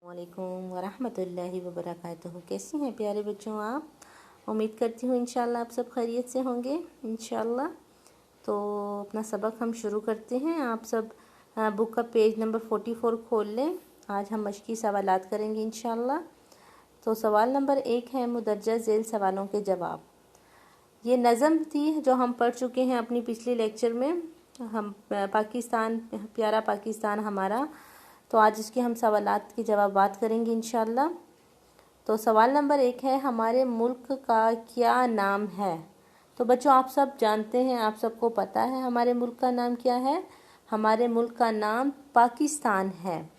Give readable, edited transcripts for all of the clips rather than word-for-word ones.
वालेकुम वरहमतुल्लाहि वबरकातुहू। कैसी हैं प्यारे बच्चों आप? उम्मीद करती हूँ इंशाल्लाह आप सब खैरियत से होंगे इंशाल्लाह। तो अपना सबक हम शुरू करते हैं। आप सब बुक का पेज नंबर 44 खोल लें। आज हम मशकी सवालात करेंगे इंशाल्लाह। तो सवाल नंबर 1 है मुदर्जा झेल सवालों के जवाब। ये नज़म थी जो हम पढ़ चुके हैं अपनी पिछले लेक्चर में। हम पाकिस्तान प्यारा पाकिस्तान हमारा। तो आज इसके हम सवालात के जवाब बात करेंगे इंशाल्लाह। तो सवाल नंबर 1 है हमारे मुल्क का क्या नाम है? तो बच्चों आप सब जानते हैं, आप सबको पता है हमारे मुल्क का नाम क्या है। हमारे मुल्क का नाम पाकिस्तान है।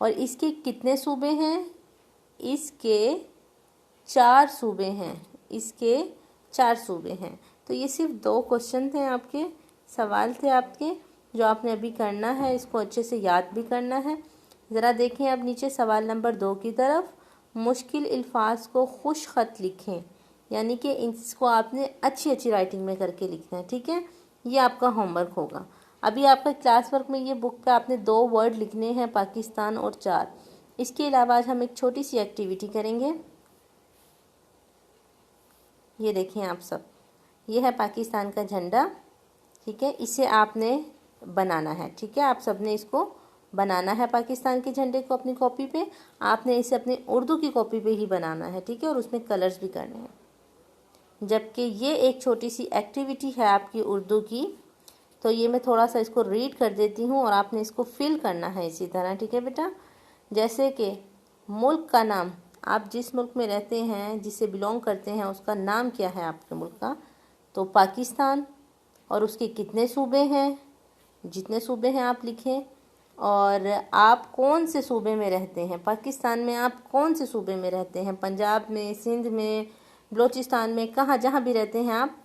और इसके कितने सूबे हैं? इसके 4 सूबे हैं। इसके 4 सूबे हैं। तो ये सिर्फ 2 क्वेश्चन थे, आपके सवाल थे आपके, जो आपने अभी करना है। इसको अच्छे से याद भी करना है। ज़रा देखें अब नीचे सवाल नंबर 2 की तरफ। मुश्किल अल्फाज को खुश ख़त लिखें, यानी कि इसको आपने अच्छी अच्छी राइटिंग में करके लिखना है, ठीक है। ये आपका होमवर्क होगा। अभी आपका क्लास वर्क में ये बुक पे आपने 2 वर्ड लिखने हैं, पाकिस्तान और 4। इसके अलावा आज हम एक छोटी सी एक्टिविटी करेंगे। ये देखें आप सब, ये है पाकिस्तान का झंडा, ठीक है। इसे आपने बनाना है, ठीक है। आप सब ने इसको बनाना है, पाकिस्तान के झंडे को अपनी कॉपी पे। आपने इसे अपनी उर्दू की कॉपी पे ही बनाना है, ठीक है। और उसमें कलर्स भी करने हैं। जबकि ये एक छोटी सी एक्टिविटी है आपकी उर्दू की, तो ये मैं थोड़ा सा इसको रीड कर देती हूँ और आपने इसको फिल करना है इसी तरह, ठीक है बेटा। जैसे कि मुल्क का नाम, आप जिस मुल्क में रहते हैं, जिससे बिलोंग करते हैं, उसका नाम क्या है आपके मुल्क का? तो पाकिस्तान। और उसके कितने सूबे हैं? जितने सूबे हैं आप लिखें। और आप कौन से सूबे में रहते हैं? पाकिस्तान में आप कौन से सूबे में रहते हैं? पंजाब में, सिंध में, बलूचिस्तान में, कहाँ जहाँ भी रहते हैं आप,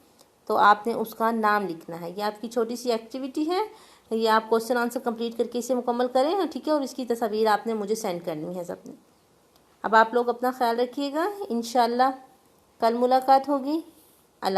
तो आपने उसका नाम लिखना है। ये आपकी छोटी सी एक्टिविटी है। ये आप क्वेश्चन आंसर कंप्लीट करके इसे मुकम्मल करें, ठीक है। और इसकी तस्वीर आपने मुझे सेंड करनी है सबने। अब आप लोग अपना ख्याल रखिएगा। इंशाल्लाह कल मुलाकात होगी।